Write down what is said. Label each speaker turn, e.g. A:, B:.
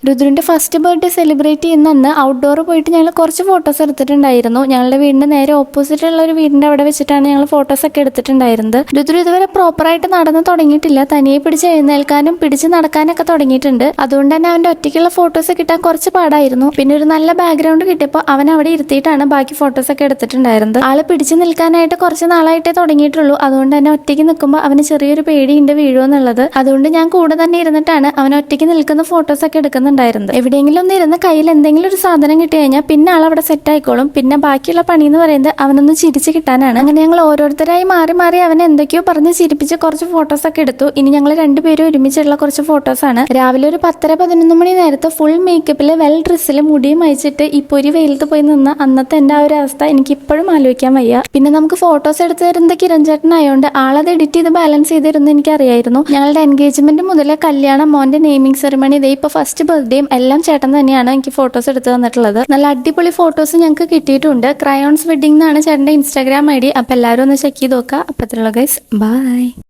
A: രുദ്രന്റെ first birthday celebrate ചെയ്യുന്ന അന്ന് outdoor പോയിട്ട് ഞങ്ങൾ കുറച്ച് ഫോട്ടോസ് എടുത്തിട്ടുണ്ടായിരുന്നു. ഞങ്ങളുടെ വീടിന്റെ നേരെ ഓപ്പോസിറ്റ് ഉള്ള ഒരു വീടിന്റെ അവിടെ വെച്ചിട്ടാണ് ഞങ്ങൾ ഫോട്ടോസ് ഒക്കെ എടുത്തിട്ടുണ്ടായിരുന്നത്. രുദ്ര ഇതുവരെ പ്രോപ്പറായിട്ട് നടന്ന് തുടങ്ങിയിട്ടില്ല. തനിയെ പിടിച്ച് എഴുന്നേൽക്കാനും പിടിച്ച് നടക്കാനൊക്കെ തുടങ്ങിയിട്ടുണ്ട്. അതുകൊണ്ട് തന്നെ അവന്റെ ഒറ്റയ്ക്കുള്ള ഫോട്ടോസ് കിട്ടാൻ കുറച്ച് പാടായിരുന്നു. പിന്നെ ഒരു നല്ല ബാക്ക്ഗ്രൗണ്ട് കിട്ടിയപ്പോൾ അവൻ അവിടെ ഇരുത്തിയിട്ടാണ് ബാക്കി ഫോട്ടോസ് ഒക്കെ എടുത്തിട്ടുണ്ടായിരുന്നത്. ആള് പിടിച്ച് നിൽക്കാനായിട്ട് കുറച്ച് നാളായിട്ടേ തുടങ്ങിയിട്ടുള്ളൂ. അതുകൊണ്ട് തന്നെ ഒറ്റയ്ക്ക് നിൽക്കുമ്പോൾ അവന് ചെറിയൊരു പേടിയുണ്ട് വീഴുമെന്നുള്ളത്. അതുകൊണ്ട് ഞാൻ കൂടെ തന്നെ ഇരുന്നിട്ടാണ് അവൻ ഒറ്റയ്ക്ക് നിൽക്കുന്ന ഫോട്ടോസ് ഒക്കെ എടുക്കുന്നുണ്ടായിരുന്നത്. എവിടെയെങ്കിലും ഒന്ന് ഇരുന്ന് കയ്യിൽ എന്തെങ്കിലും ഒരു സാധനം കിട്ടി കഴിഞ്ഞാൽ പിന്നെ ആൾ അവിടെ സെറ്റ് ആയിക്കോളും. പിന്നെ ബാക്കിയുള്ള പണി എന്ന് പറയുന്നത് അവനൊന്ന് ചിരിച്ച് കിട്ടാനാണ്. അങ്ങനെ ഞങ്ങൾ ഓരോരുത്തരായി മാറി മാറി അവൻ എന്തൊക്കെയോ പറഞ്ഞ് ചിരിപ്പിച്ച് കുറച്ച് ഫോട്ടോസ് ഒക്കെ എടുത്തു. ഇനി ഞങ്ങൾ രണ്ടുപേരും ഒരുമിച്ചുള്ള കുറച്ച് ഫോട്ടോസ് ആണ്. രാവിലെ ഒരു 10-11 മണി നേരത്ത് ഫുൾ മേക്കപ്പിൽ വെൽ ഡ്രസ്സിൽ മുടിയും അയച്ചിട്ട് ഈ പൊരി വെയിലത്ത് പോയി നിന്ന അന്നത്തെ എൻ്റെ ആ ഒരു അവസ്ഥ എനിക്ക് ഇപ്പോഴും ആലോചിക്കാൻ വയ്യ. പിന്നെ നമുക്ക് ഫോട്ടോസ് എടുത്ത് തരുന്നത് കിരൺ ചേട്ടനായോണ്ട് ആളത് എഡിറ്റ് ചെയ്ത് ബാലൻസ് ചെയ്തിരുന്നു എനിക്ക് അറിയായിരുന്നു. ഞങ്ങളുടെ എൻഗേജ്മെന്റ് മുതൽ കല്യാണം, മോന്റെ നെയിമിംഗ് സെറിമണി, ഇതേ ഇപ്പൊ ഫസ്റ്റ് ബർത്ത്ഡേയും എല്ലാം ചേട്ടൻ തന്നെയാണ് എനിക്ക് ഫോട്ടോസ് എടുത്ത് തന്നിട്ടുള്ളത്. നല്ല അടിപൊളി ഫോട്ടോസ് ഞങ്ങൾക്ക് കിട്ടിയിട്ടുണ്ട്. ക്രയോൺസ് വെഡിങ് എന്നാണ് ചേട്ടന്റെ ഇൻസ്റ്റാഗ്രാം ID. അപ്പൊ എല്ലാവരും ഒന്ന് ചെക്ക് ചെയ്ത് നോക്കുക. അപ്പത്തുള്ള ഗൈസ്, ബൈ.